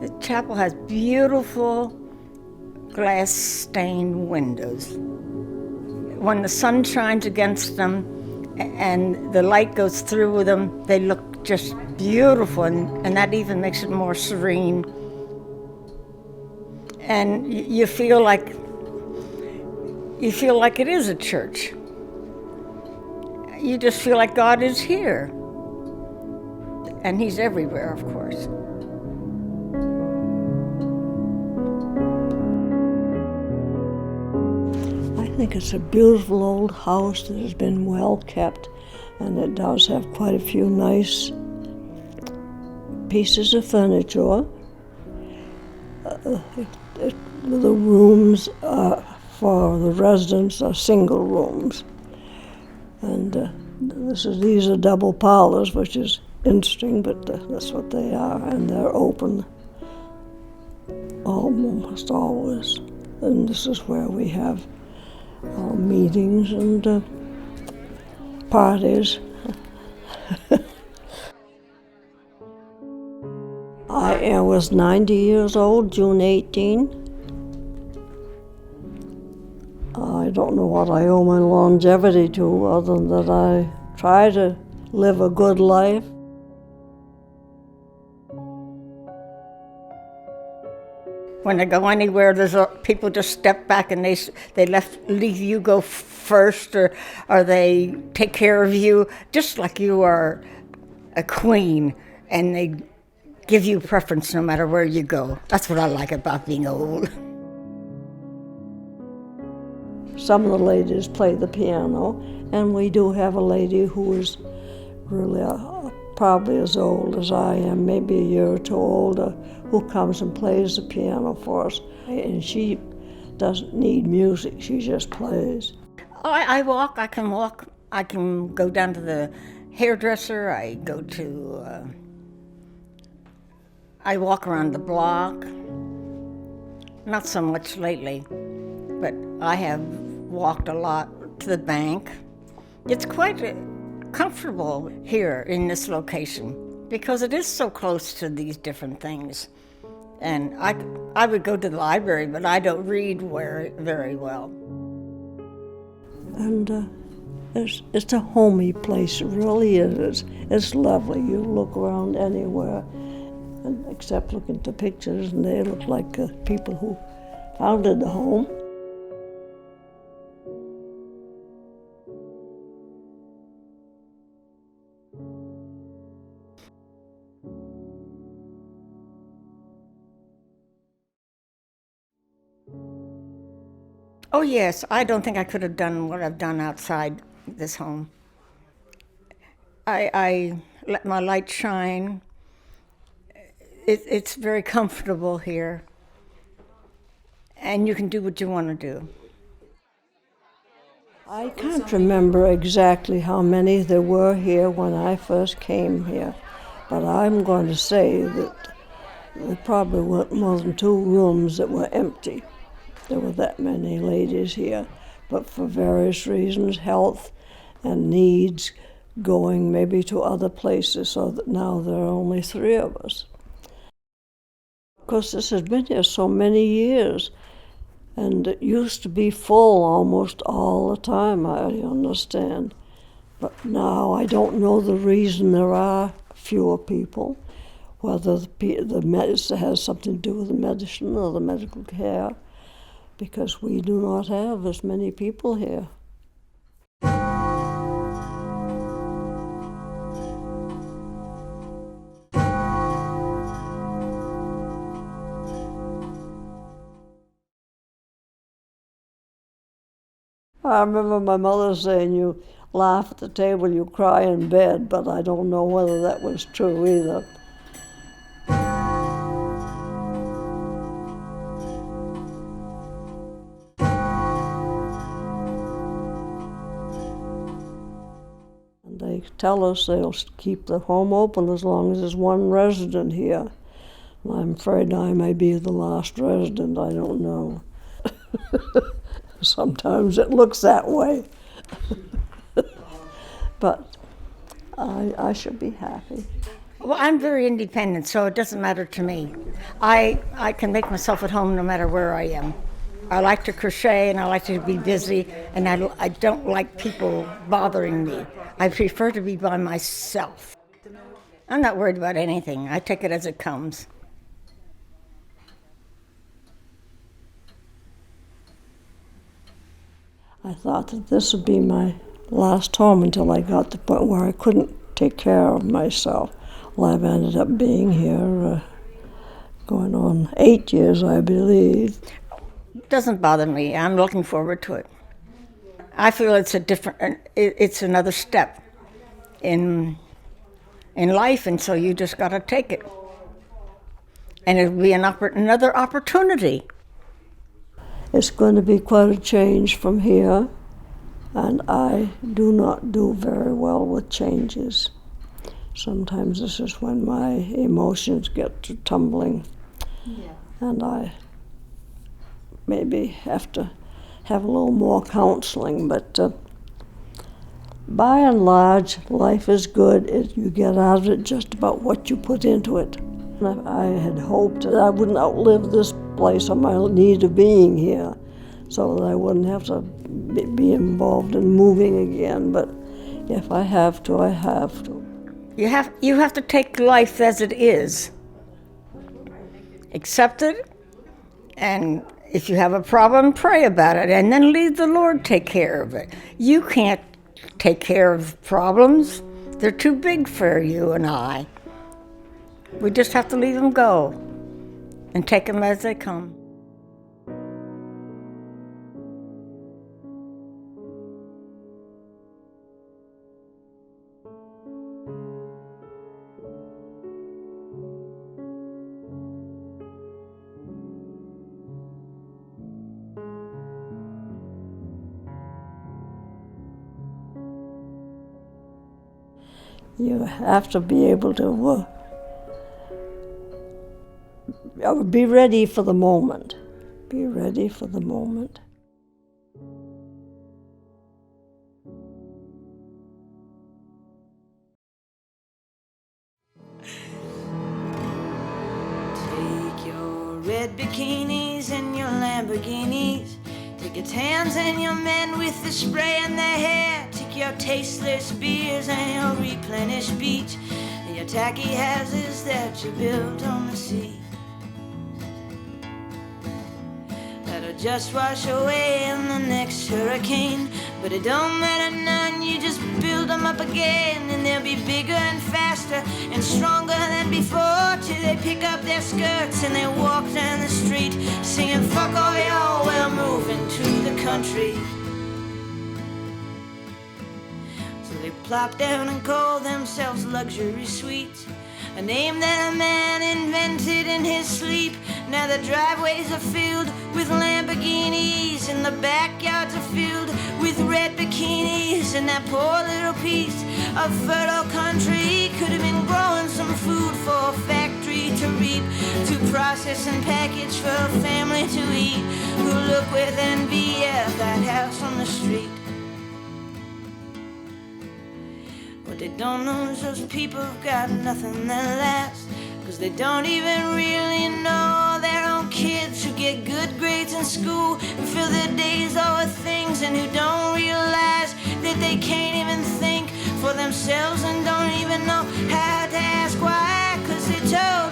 The chapel has beautiful glass-stained windows. When the sun shines against them and the light goes through them, they look just beautiful, and that even makes it more serene. And you feel like it is a church. You just feel like God is here. And He's everywhere, of course. I think it's a beautiful old house that has been well kept, and it does have quite a few nice pieces of furniture. The rooms for the residents are single rooms, and these are double parlors, which is interesting, but that's what they are, and they're open almost always. And this is where we have our meetings and parties. I was 90 years old, June 18. I don't know what I owe my longevity to, other than that I try to live a good life. When I go anywhere, people just step back and they leave you go first, or they take care of you just like you are a queen, and they give you preference no matter where you go. That's what I like about being old. Some of the ladies play the piano, and we do have a lady who is really probably as old as I am, maybe a year or two older, who comes and plays the piano for us. And she doesn't need music, she just plays. I walk, I can walk. I can go down to the hairdresser, I walk around the block. Not so much lately, but I have walked a lot to the bank. It's quite comfortable here in this location because it is so close to these different things. And I would go to the library, but I don't read very well. And it's a homey place, it really is. It's lovely. You look around anywhere, and except looking at the pictures, and they look like people who founded the home. Oh yes, I don't think I could have done what I've done outside this home. I let my light shine. It's very comfortable here, and you can do what you want to do. I can't remember exactly how many there were here when I first came here, but I'm going to say that there probably weren't more than 2 rooms that were empty. There were that many ladies here, but for various reasons, health and needs, going maybe to other places, so that now there are only 3 of us. Of course, this has been here so many years, and it used to be full almost all the time, I understand. But now I don't know the reason there are fewer people, whether the medicine has something to do with the medicine or the medical care, because we do not have as many people here. I remember my mother saying, you laugh at the table, you cry in bed, but I don't know whether that was true either. And they tell us they'll keep the home open as long as there's one resident here. And I'm afraid I may be the last resident, I don't know. Sometimes it looks that way. But I should be happy. Well, I'm very independent, so it doesn't matter to me. I can make myself at home no matter where I am. I like to crochet and I like to be busy, and I don't like people bothering me. I prefer to be by myself. I'm not worried about anything. I take it as it comes. I thought that this would be my last home until I got to the point where I couldn't take care of myself. Well, I've ended up being here going on 8 years, I believe. It doesn't bother me. I'm looking forward to it. I feel it's another step in life, and so you just got to take it. And it'll be another opportunity. It's going to be quite a change from here, and I do not do very well with changes. Sometimes this is when my emotions get to tumbling, and I maybe have to have a little more counseling, but by and large, life is good. You get out of it just about what you put into it. I had hoped that I wouldn't outlive this place or my need of being here, so that I wouldn't have to be involved in moving again, but if I have to, I have to. You have to take life as it is. Accept it, and if you have a problem, pray about it, and then leave the Lord take care of it. You can't take care of problems. They're too big for you and I. We just have to leave them go and take them as they come. You have to be able to be ready for the moment. Be ready for the moment. Take your red bikinis and your Lamborghinis. Take your tans and your men with the spray in their hair. Take your tasteless beers and your replenished beach. And your tacky houses that you built on the sea. That'll just wash away in the next hurricane. But it don't matter none, you just build them up again. And they'll be bigger and faster and stronger than before, till they pick up their skirts and they walk down the street singing, fuck all y'all, we're moving to the country. So they plop down and call themselves luxury suites, a name that a man invented in his sleep. Now the driveways are filled with Lamborghinis, and the backyards are filled with red bikinis. And that poor little piece of fertile country could have been growing some food for a factory to reap, to process and package for a family to eat, who look with envy at that house on the street. What they don't know is those people have got nothing that lasts, 'cause they don't even really know their own kids who get good grades in school and fill their days all with things, and who don't realize that they can't even think for themselves and don't even know how to ask why, 'cause they told